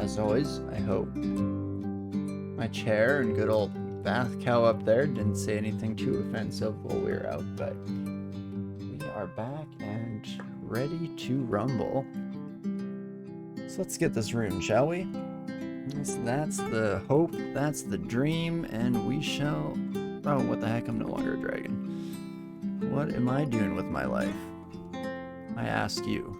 as always, I hope my chair and good old bath cow up there didn't say anything too offensive while we were out, but we are back and ready to rumble. So let's get this rune, shall we? That's the hope, that's the dream, and we shall... Oh, what the heck, I'm no longer a dragon. What am I doing with my life? I ask you.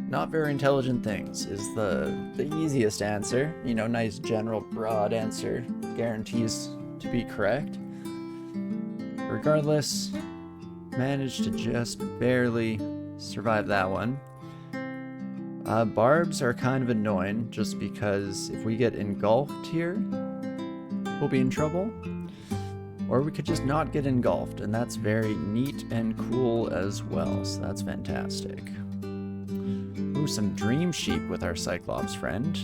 Not very intelligent things is the easiest answer. You know, nice general broad answer guarantees to be correct. Regardless, managed to just barely survive that one. Barbs are kind of annoying just because if we get engulfed here, we'll be in trouble. Or we could just not get engulfed, and that's very neat and cool as well, so that's fantastic. Ooh, some dream sheep with our Cyclops friend.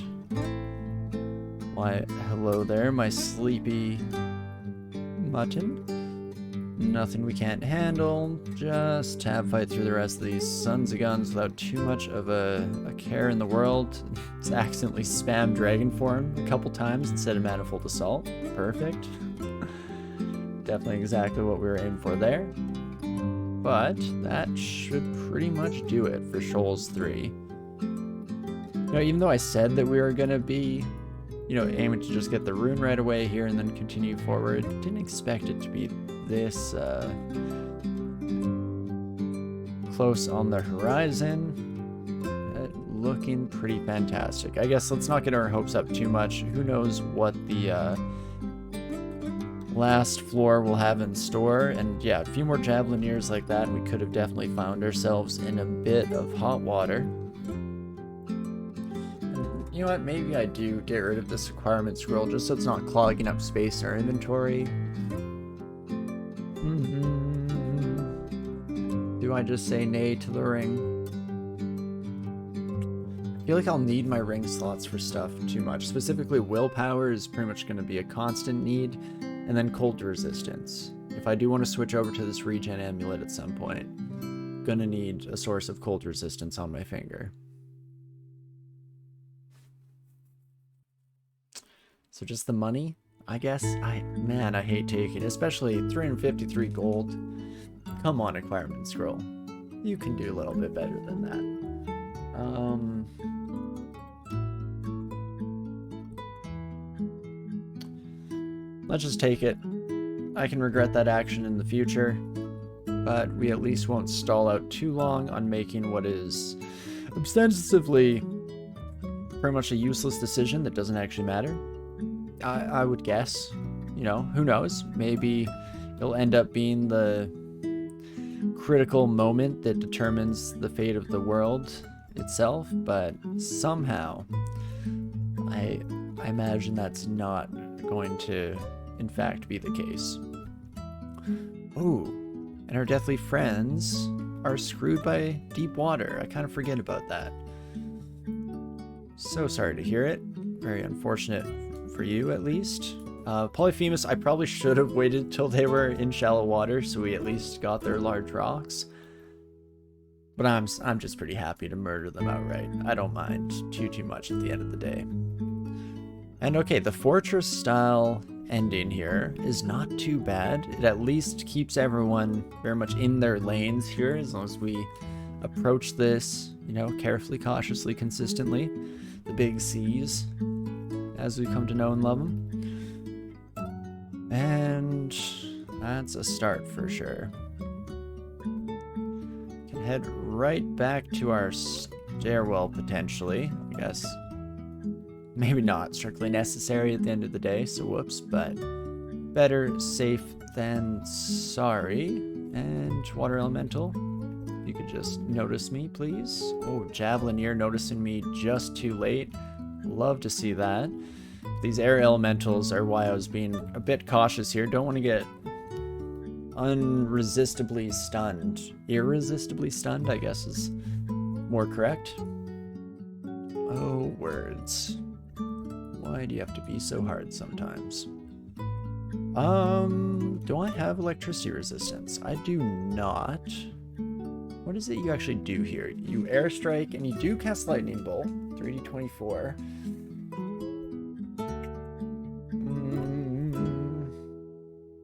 Why, hello there, my sleepy mutton. Nothing we can't handle, just tab fight through the rest of these sons of guns without too much of a care in the world. It's accidentally spammed dragon form a couple times instead of manifold assault. Perfect. Definitely exactly what we were aiming for there. But that should pretty much do it for Shoals 3. You know, even though I said that we were going to be, you know, aiming to just get the rune right away here and then continue forward, didn't expect it to be this close on the horizon. Looking pretty fantastic. I guess let's not get our hopes up too much. Who knows what the last floor will have in store, and yeah, a few more Javelineers like that and we could have definitely found ourselves in a bit of hot water. And you know what, maybe I do get rid of this requirement scroll just so it's not clogging up space in our inventory. Do I just say nay to the ring? I feel like I'll need my ring slots for stuff too much. Specifically, willpower is pretty much going to be a constant need. And then cold resistance. If I do want to switch over to this regen amulet at some point, I'm gonna need a source of cold resistance on my finger. So just the money, I guess. Man, I hate taking, especially 353 gold. Come on, acquirement scroll. You can do a little bit better than that. Let's just take it. I can regret that action in the future, but we at least won't stall out too long on making what is ostensibly pretty much a useless decision that doesn't actually matter. I would guess, you know, who knows? Maybe it'll end up being the critical moment that determines the fate of the world itself, but somehow I imagine that's not going to in fact be the case. Oh, and our deathly friends are screwed by deep water. I kind of forget about that. So sorry to hear it. Very unfortunate for you, at least. Polyphemus, I probably should have waited till they were in shallow water so we at least got their large rocks. But I'm just pretty happy to murder them outright. I don't mind too much at the end of the day. And okay, the fortress style ending here is not too bad. It at least keeps everyone very much in their lanes here as long as we approach this, you know, carefully, cautiously, consistently. The big C's, as we come to know and love them. And that's a start for sure. Can head right back to our stairwell potentially, I guess. Maybe not strictly necessary at the end of the day, so whoops, but better safe than sorry. And water elemental, you could just notice me, please. Oh, Javelineer noticing me just too late. Love to see that. These air elementals are why I was being a bit cautious here. Don't want to get unresistibly stunned. Irresistibly stunned, I guess, is more correct. Oh, words. Why do you have to be so hard sometimes? Do I have electricity resistance? I do not. What is it you actually do here? You airstrike and you do cast Lightning Bolt. 3d24.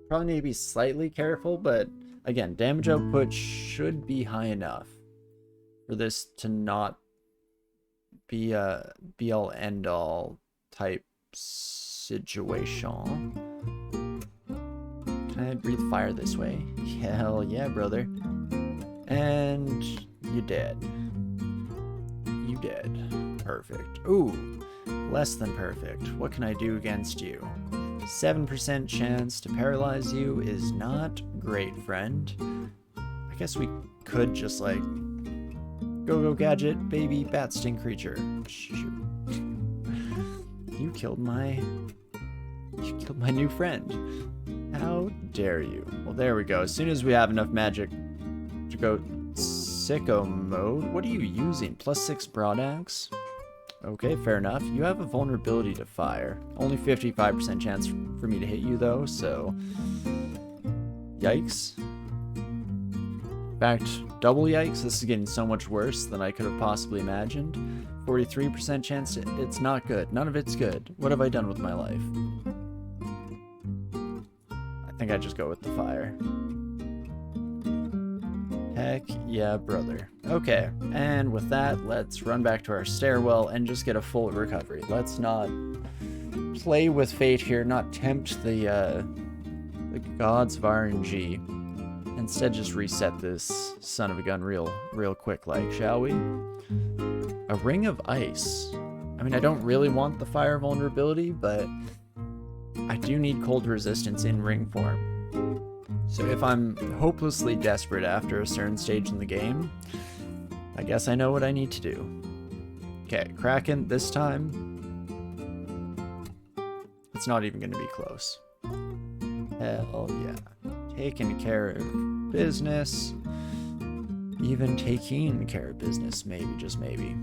Probably need to be slightly careful, but again, damage output should be high enough for this to not be a be-all end-all type situation. Can I breathe fire this way? Hell yeah, brother. And you dead. You dead. Perfect. Ooh, less than perfect. What can I do against you? 7% chance to paralyze you is not great, friend. I guess we could just like go gadget, baby bat sting creature. Shoot. You killed my new friend. How dare you? Well, there we go. As soon as we have enough magic to go sicko mode. What are you using? +6 broadaxe? Okay, fair enough. You have a vulnerability to fire. Only 55% chance for me to hit you though, so yikes. In fact, double yikes. This is getting so much worse than I could have possibly imagined. 43% chance. It's not good. None of it's good. What have I done with my life? I think I just go with the fire. Heck yeah, brother. Okay, and with that, let's run back to our stairwell and just get a full recovery. Let's not play with fate here, not tempt the gods of RNG. Instead, just reset this son of a gun real quick, like, shall we? A ring of ice. I mean, I don't really want the fire vulnerability, but I do need cold resistance in ring form. So if I'm hopelessly desperate after a certain stage in the game, I guess I know what I need to do. Okay, Kraken, this time, it's not even going to be close. Hell yeah. Taking care of business. Even taking care of business, maybe, just maybe.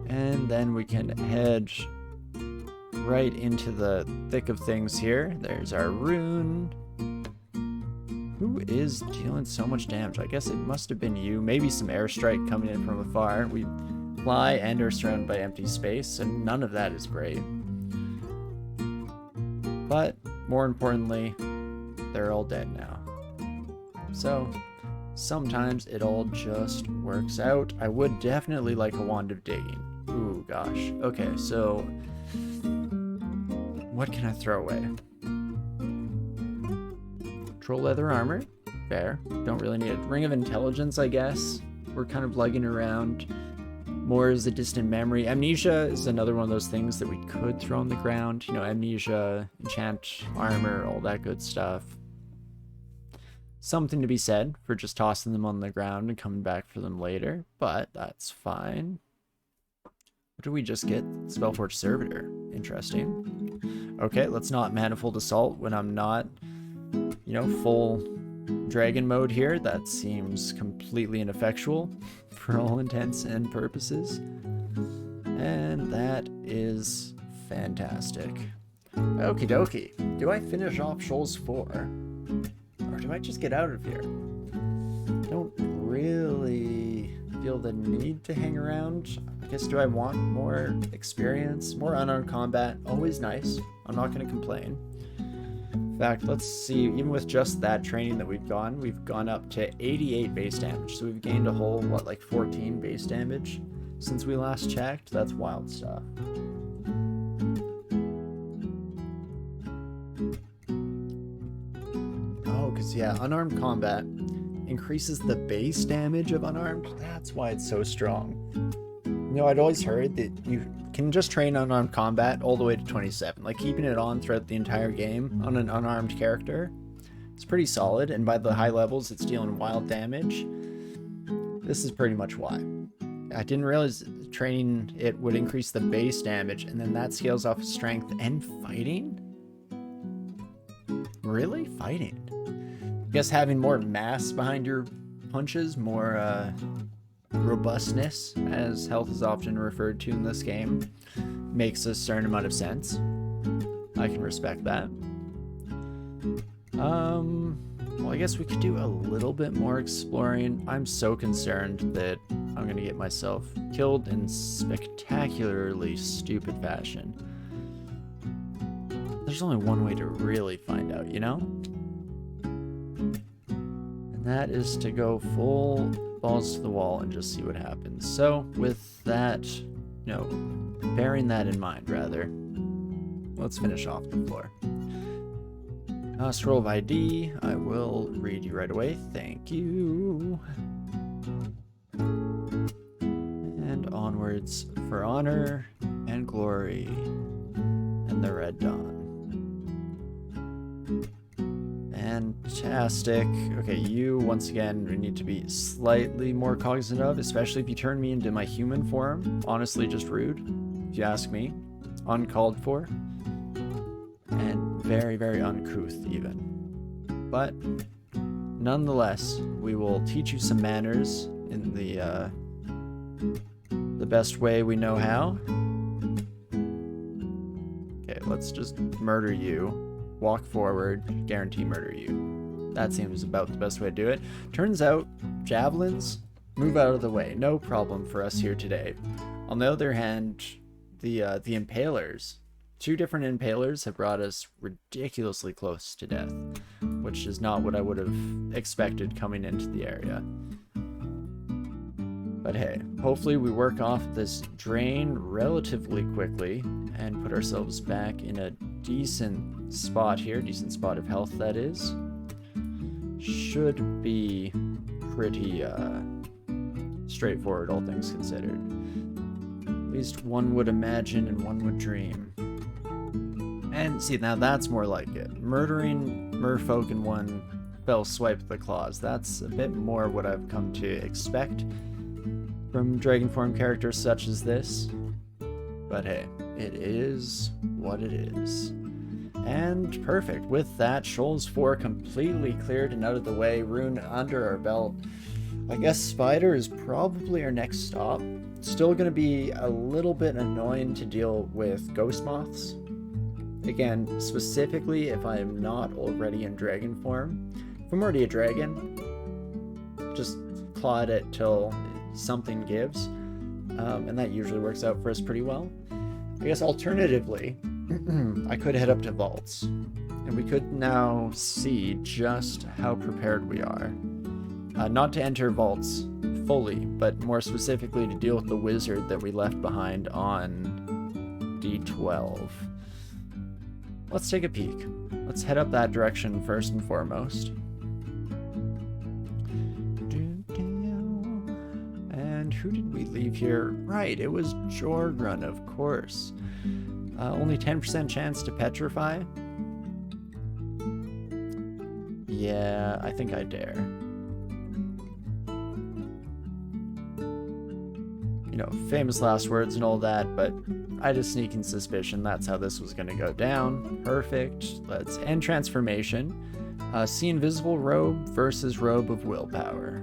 And then we can head right into the thick of things here. There's our rune. Who is dealing so much damage? I guess it must have been you. Maybe some airstrike coming in from afar. We fly and are surrounded by empty space, and none of that is great. But, more importantly, they're all dead now. So, sometimes it all just works out. I would definitely like a wand of digging. Ooh, gosh. Okay, so what can I throw away? Troll leather armor. Fair. Don't really need it. Ring of intelligence, I guess. We're kind of lugging around. More is a distant memory. Amnesia is another one of those things that we could throw on the ground. You know, amnesia, enchant armor, all that good stuff. Something to be said for just tossing them on the ground and coming back for them later, but that's fine. What did we just get? Spellforge Servitor. Interesting. Okay, let's not Manifold Assault when I'm not, you know, full dragon mode here. That seems completely ineffectual for all intents and purposes. And that is fantastic. Okie dokie. Do I finish off Shoals 4? Or do I just get out of here? Don't really feel the need to hang around. I guess, do I want more experience? More unarmed combat? Always nice. I'm not going to complain. In fact, let's see, even with just that training that we've gone up to 88 base damage. So we've gained a whole, what, like 14 base damage since we last checked? That's wild stuff. Oh, because yeah, unarmed combat increases the base damage of unarmed. That's why it's so strong. You know, I'd always heard that you can just train unarmed combat all the way to 27. Like, keeping it on throughout the entire game on an unarmed character. It's pretty solid, and by the high levels, it's dealing wild damage. This is pretty much why. I didn't realize training it would increase the base damage, and then that scales off strength and fighting? Really? Fighting? I guess having more mass behind your punches, more, robustness, as health is often referred to in this game, makes a certain amount of sense. I can respect that. Well, I guess we could do a little bit more exploring. I'm so concerned that I'm going to get myself killed in spectacularly stupid fashion. There's only one way to really find out, you know? And that is to go full balls to the wall and just see what happens. So, with that, bearing that in mind, rather, let's finish off the floor. Scroll of ID, I will read you right away. Thank you. And onwards for honor and glory and the Red Dawn. Fantastic. Okay, you, once again, we need to be slightly more cognizant of, especially if you turn me into my human form. Honestly, just rude, if you ask me. Uncalled for. And very, very uncouth, even. But, nonetheless, we will teach you some manners in the best way we know how. Okay, let's just murder you. Walk forward, guarantee murder you. That seems about the best way to do it. Turns out, javelins, move out of the way. No problem for us here today. On the other hand, the impalers, 2 different impalers have brought us ridiculously close to death, which is not what I would have expected coming into the area. But hey, hopefully we work off this drain relatively quickly and put ourselves back in a decent spot here. Decent spot of health, that is. Should be pretty straightforward, all things considered. At least one would imagine and one would dream. And see, now that's more like it. Murdering merfolk in one fell swipe of the claws. That's a bit more what I've come to expect from Dragonform characters such as this. But hey, it is what it is. And perfect. With that, Shoals 4 completely cleared and out of the way, rune under our belt. I guess Spider is probably our next stop. Still going to be a little bit annoying to deal with ghost moths. Again, specifically if I am not already in dragon form. If I'm already a dragon, just claw at it till something gives. And that usually works out for us pretty well. I guess alternatively, I could head up to vaults, and we could now see just how prepared we are. Not to enter vaults fully, but more specifically to deal with the wizard that we left behind on D12. Let's take a peek. Let's head up that direction first and foremost. And who did we leave here? Right, it was Jorgrun, of course. Only 10% chance to petrify? Yeah, I think I dare. You know, famous last words and all that, but I had a sneaking suspicion that's how this was going to go down. Perfect. Let's end transformation. See Invisible Robe versus Robe of Willpower.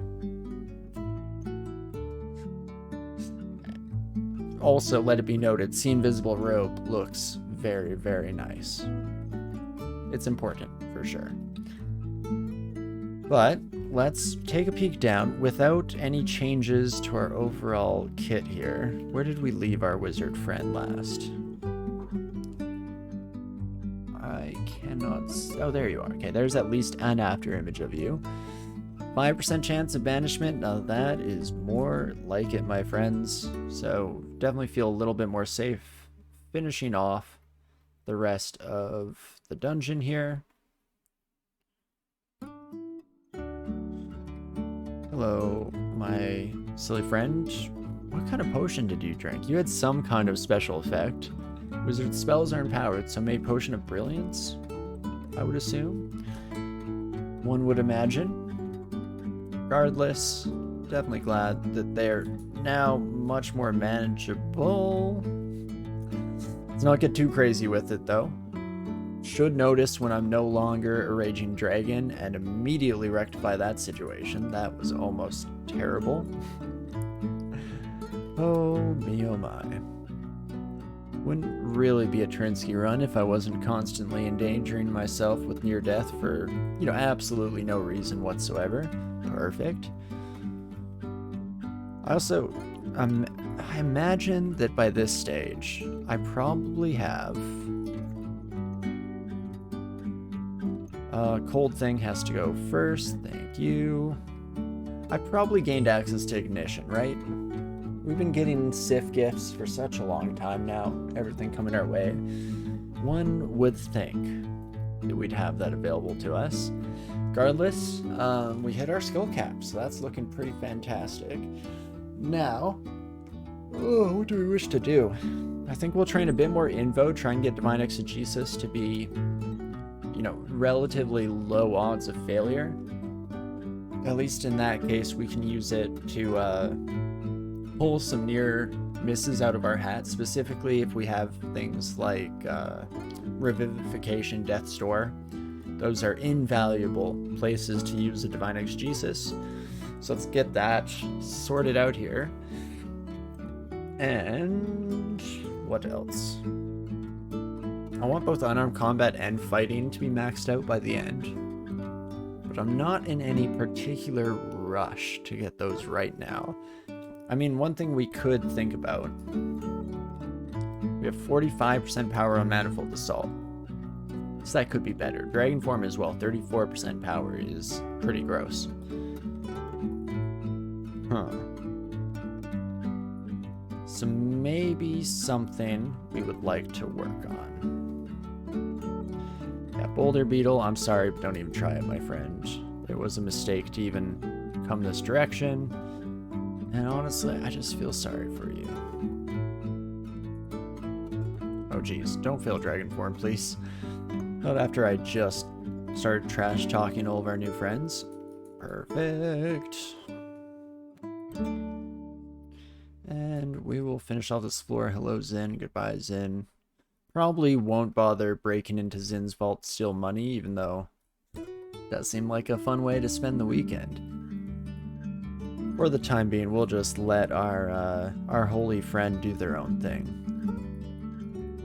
Also, let it be noted, See Invisible Robe looks very, very nice. It's important, for sure. But let's take a peek down without any changes to our overall kit here. Where did we leave our wizard friend last? I cannot... Oh, there you are. Okay, there's at least an after image of you. 5% chance of banishment. Now that is more like it, my friends. So definitely feel a little bit more safe finishing off the rest of the dungeon here. Hello, my silly friend. What kind of potion did you drink? You had some kind of special effect. Wizard spells are empowered, so maybe Potion of Brilliance, I would assume. One would imagine. Regardless, definitely glad that they're now much more manageable. Let's not get too crazy with it, though. Should notice when I'm no longer a raging dragon and immediately rectify that situation. That was almost terrible. Oh me, oh my. Wouldn't really be a Torinski run if I wasn't constantly endangering myself with near death for, you know, absolutely no reason whatsoever. Perfect. I also, I imagine that by this stage, I probably have... Cold thing has to go first, thank you. I probably gained access to ignition, right? We've been getting Sif gifts for such a long time now, everything coming our way. One would think that we'd have that available to us. Regardless, we hit our skill cap, so that's looking pretty fantastic. Now, what do we wish to do? I think we'll train a bit more Invo, try and get Divine Exegesis to be, you know, relatively low odds of failure. At least in that case, we can use it to pull some near misses out of our hat, specifically if we have things like Revivification, Death's Door. Those are invaluable places to use a Divine Exegesis. So let's get that sorted out here. And what else? I want both unarmed combat and fighting to be maxed out by the end. But I'm not in any particular rush to get those right now. I mean, one thing we could think about. We have 45% power on Manifold Assault. So that could be better. Dragon Form as well, 34% power is pretty gross. So maybe something we would like to work on. Yeah, Boulder Beetle, I'm sorry, but don't even try it, my friend. It was a mistake to even come this direction. And honestly, I just feel sorry for you. Oh geez, don't fail Dragon Form, please. Not after I just started trash talking all of our new friends. Perfect. And we will finish off this floor. Hello, Zin. Goodbye, Zin. Probably won't bother breaking into Zin's vault to steal money, even though that seemed like a fun way to spend the weekend. For the time being, we'll just let our holy friend do their own thing.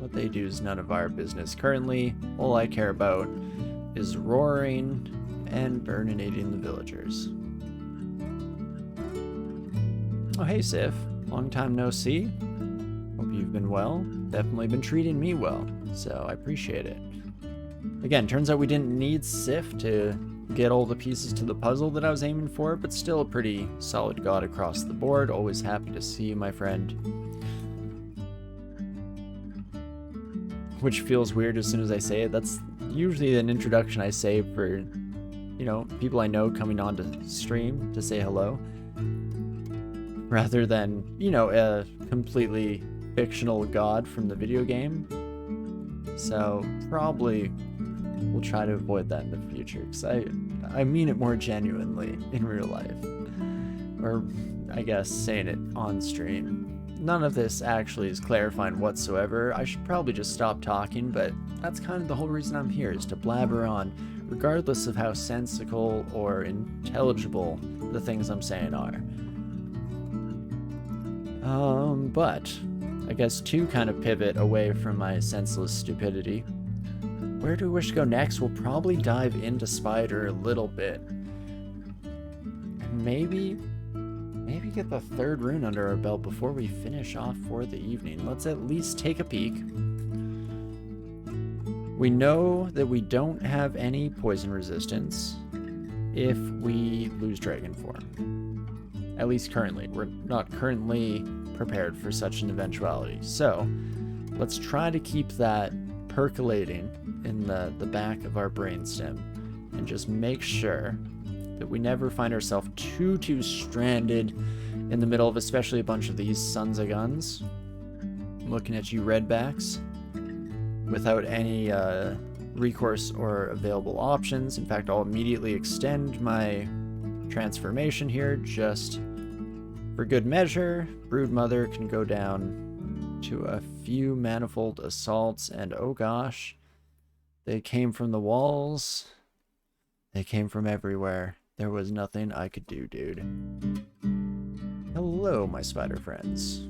What they do is none of our business currently. All I care about is roaring and burninating the villagers. Oh, hey, Sif. Long time no see. Hope you've been well. Definitely been treating me well, so I appreciate it. Again, turns out we didn't need Sif to get all the pieces to the puzzle that I was aiming for, but still a pretty solid god across the board. Always happy to see you, my friend. Which feels weird as soon as I say it. That's usually an introduction I say for, you know, people I know coming on to stream to say hello. Rather than, you know, a completely fictional god from the video game. So probably we'll try to avoid that in the future, because I mean it more genuinely in real life. Or I guess saying it on stream. None of this actually is clarifying whatsoever. I should probably just stop talking, but that's kind of the whole reason I'm here, is to blabber on, regardless of how sensical or intelligible the things I'm saying are. But I guess to kind of pivot away from my senseless stupidity, where do we wish to go next? We'll probably dive into Spider a little bit. And maybe get the third rune under our belt before we finish off for the evening. Let's at least take a peek. We know that we don't have any poison resistance if we lose Dragon Form. At least currently. We're not currently prepared for such an eventuality. So let's try to keep that percolating in the back of our brainstem and just make sure that we never find ourselves too stranded in the middle of especially a bunch of these sons of guns. I'm looking at you, redbacks, without any recourse or available options. In fact, I'll immediately extend my transformation here just for good measure. Broodmother can go down to a few manifold assaults, and oh gosh, they came from the walls. They came from everywhere. There was nothing I could do, dude. Hello, my spider friends.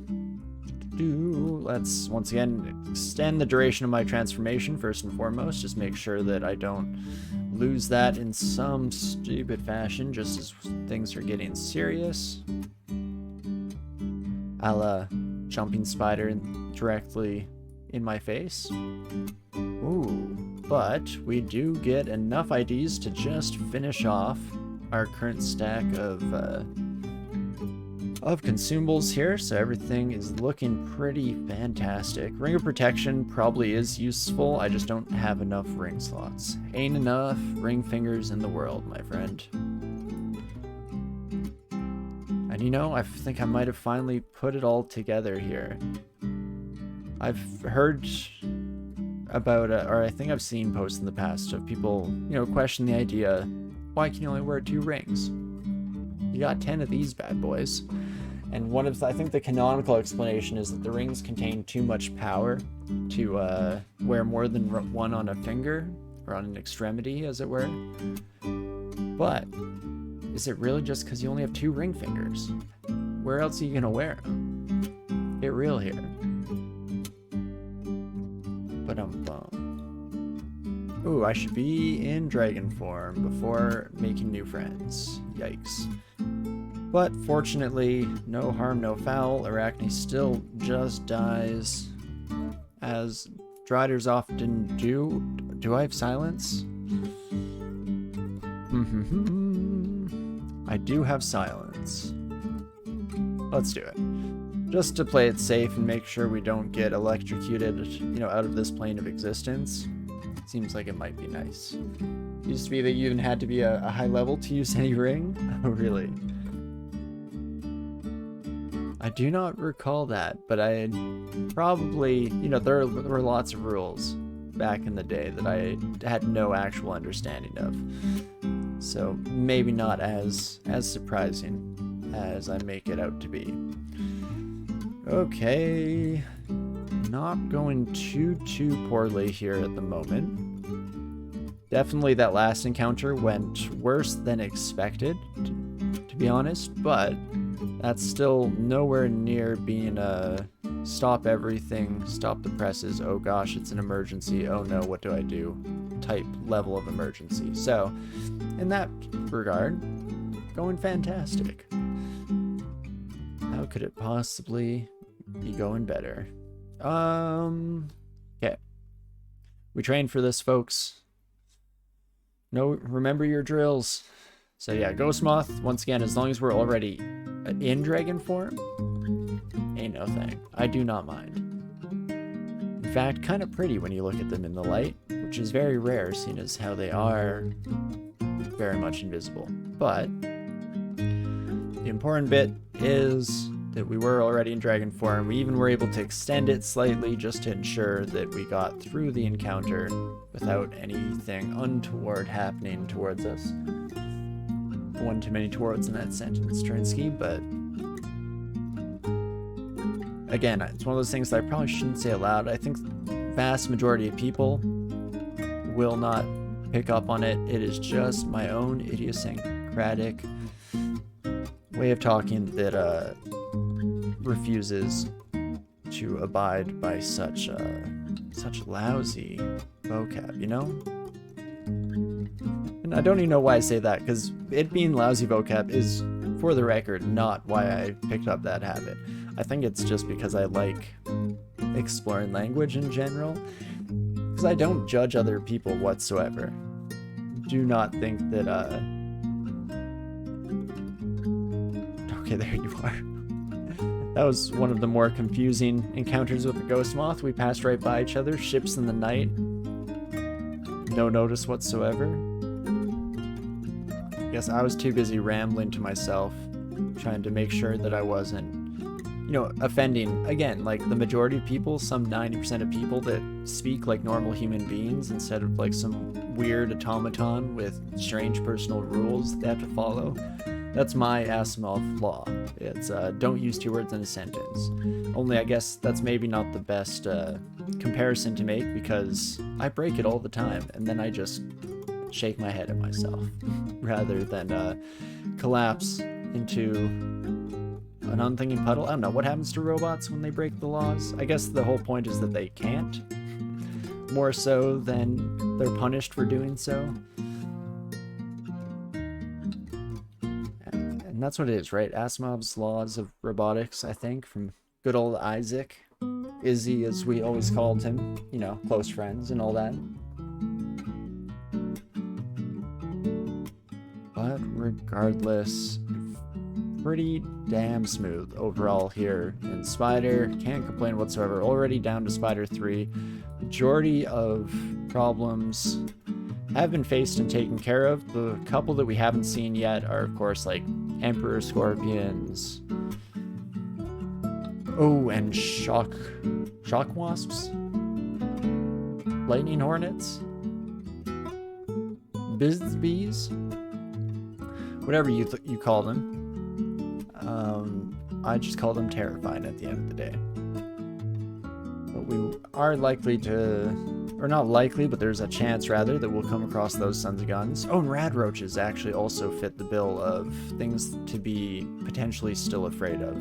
Let's once again extend the duration of my transformation first and foremost. Just make sure that I don't lose that in some stupid fashion just as things are getting serious. A la jumping spider directly in my face. Ooh, but we do get enough IDs to just finish off our current stack of consumables here, so everything is looking pretty fantastic. Ring of Protection probably is useful, I just don't have enough ring slots. Ain't enough ring fingers in the world, my friend. And you know, I think I might have finally put it all together here. I've heard about, or I think I've seen posts in the past of people, you know, question the idea, why can you only wear 2 rings? You got 10 of these bad boys. And one of, I think the canonical explanation is that the rings contain too much power to wear more than one on a finger, or on an extremity, as it were. But is it really just because you only have 2 ring fingers? Where else are you gonna wear them? Get real here. Ooh, I should be in dragon form before making new friends. Yikes. But fortunately, no harm, no foul. Arachne still just dies, as Driders often do. Do I have silence? I do have silence. Let's do it. Just to play it safe and make sure we don't get electrocuted, you know, out of this plane of existence. Seems like it might be nice. Used to be that you even had to be a high level to use any ring? Oh, really? I do not recall that, but I probably, you know, there were lots of rules back in the day that I had no actual understanding of. So maybe not as surprising as I make it out to be. Okay, not going too poorly here at the moment. Definitely that last encounter went worse than expected, to be honest, but that's still nowhere near being a stop everything, stop the presses, oh gosh, it's an emergency, oh no, what do I do type level of emergency. So, in that regard, going fantastic. How could it possibly be going better? Okay. We trained for this, folks. No, remember your drills. So yeah, Ghost Moth, once again, as long as we're already in dragon form, ain't no thing. I do not mind. In fact, kind of pretty when you look at them in the light, which is very rare, seeing as how they are very much invisible. But the important bit is that we were already in dragon form. We even were able to extend it slightly just to ensure that we got through the encounter without anything untoward happening towards us. One too many towards in that sentence, Torinski, but again, it's one of those things that I probably shouldn't say aloud. I think the vast majority of people will not pick up on it. It is just my own idiosyncratic way of talking that refuses to abide by such lousy vocab, you know? And I don't even know why I say that, because it being lousy vocab is, for the record, not why I picked up that habit. I think it's just because I like exploring language in general, because I don't judge other people whatsoever. Do not think that, okay, there you are. That was one of the more confusing encounters with the Ghost Moth. We passed right by each other, ships in the night. No notice whatsoever. I guess I was too busy rambling to myself, trying to make sure that I wasn't, you know, offending, again, like the majority of people, some 90% of people that speak like normal human beings instead of like some weird automaton with strange personal rules they have to follow. That's my Asimov law. It's don't use 2 words in a sentence. Only I guess that's maybe not the best comparison to make, because I break it all the time and then I just shake my head at myself rather than collapse into an unthinking puddle. I don't know, what happens to robots when they break the laws? I guess the whole point is that they can't. More so than they're punished for doing so. And that's what it is, right? Asimov's laws of robotics, I think, from good old Isaac. Izzy, as we always called him, you know, close friends and all that. But regardless, pretty damn smooth overall here in Spider. Can't complain whatsoever. Already down to Spider 3. Majority of problems have been faced and taken care of. The couple that we haven't seen yet are, of course, like Emperor Scorpions. Oh, and shock wasps? Lightning hornets? Bees? Whatever you call them. I just call them terrifying at the end of the day. But we are likely to, or not likely, but there's a chance rather that we'll come across those sons of guns. Oh, and rad roaches actually also fit the bill of things to be potentially still afraid of.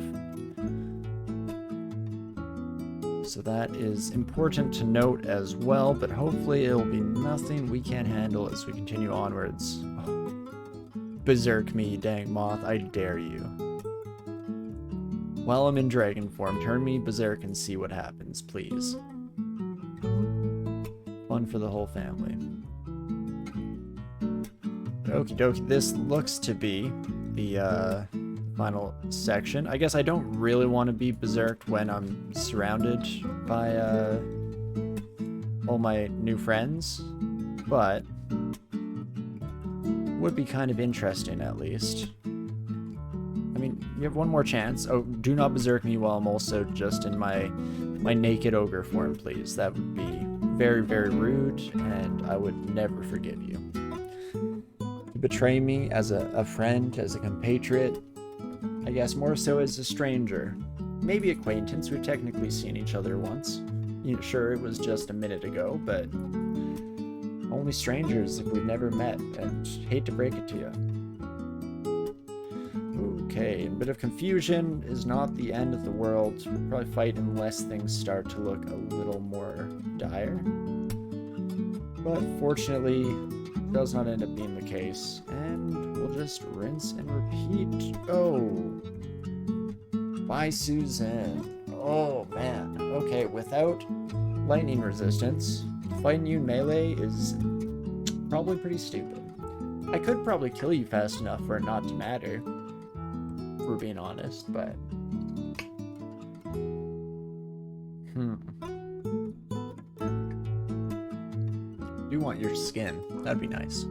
So that is important to note as well, but hopefully it'll be nothing we can't handle as we continue onwards. Oh, berserk me, dang moth, I dare you. While I'm in dragon form, turn me berserk and see what happens, please. Fun for the whole family. Okie dokie, this looks to be the final section. I guess I don't really want to be berserked when I'm surrounded by all my new friends, but would be kind of interesting at least. I mean, you have one more chance. Oh, do not berserk me while I'm also just in my naked ogre form, please. That would be very, very rude, and I would never forgive you. To betray me as a friend, as a compatriot, I guess more so as a stranger. Maybe acquaintance, we've technically seen each other once. You know, sure, it was just a minute ago, but only strangers if we've never met, and hate to break it to you. Okay, a bit of confusion is not the end of the world. We'll probably fight unless things start to look a little more dire. But fortunately, it does not end up being the case. And we'll just rinse and repeat. Oh. Bye, Susan. Oh, man. Okay, without lightning resistance, fighting you in melee is probably pretty stupid. I could probably kill you fast enough for it not to matter. We're being honest, but do want your skin. That'd be nice.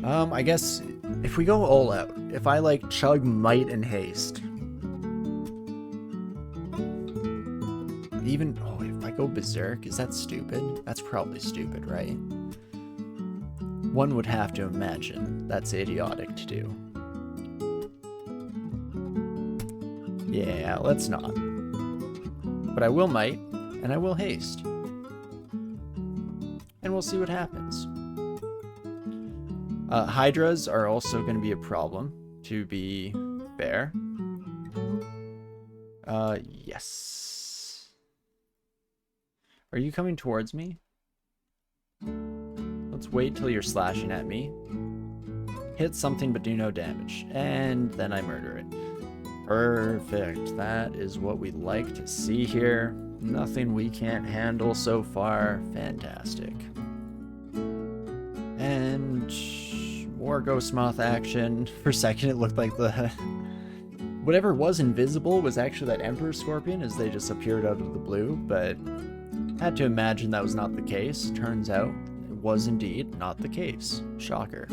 I guess if we go all out, if I like chug might and haste, even if I go berserk, is that stupid? That's probably stupid, right? One would have to imagine that's idiotic to do. Yeah, let's not. But I will might, and I will haste. And we'll see what happens. Hydras are also going to be a problem, to be fair. Yes. Are you coming towards me? Let's wait till you're slashing at me. Hit something but do no damage. And then I murder it. Perfect. That is what we like to see here. Nothing we can't handle so far. Fantastic. And more ghost moth action. For a second it looked like the whatever was invisible was actually that Emperor Scorpion as they just appeared out of the blue, but had to imagine that was not the case. Turns out it was indeed not the case. Shocker.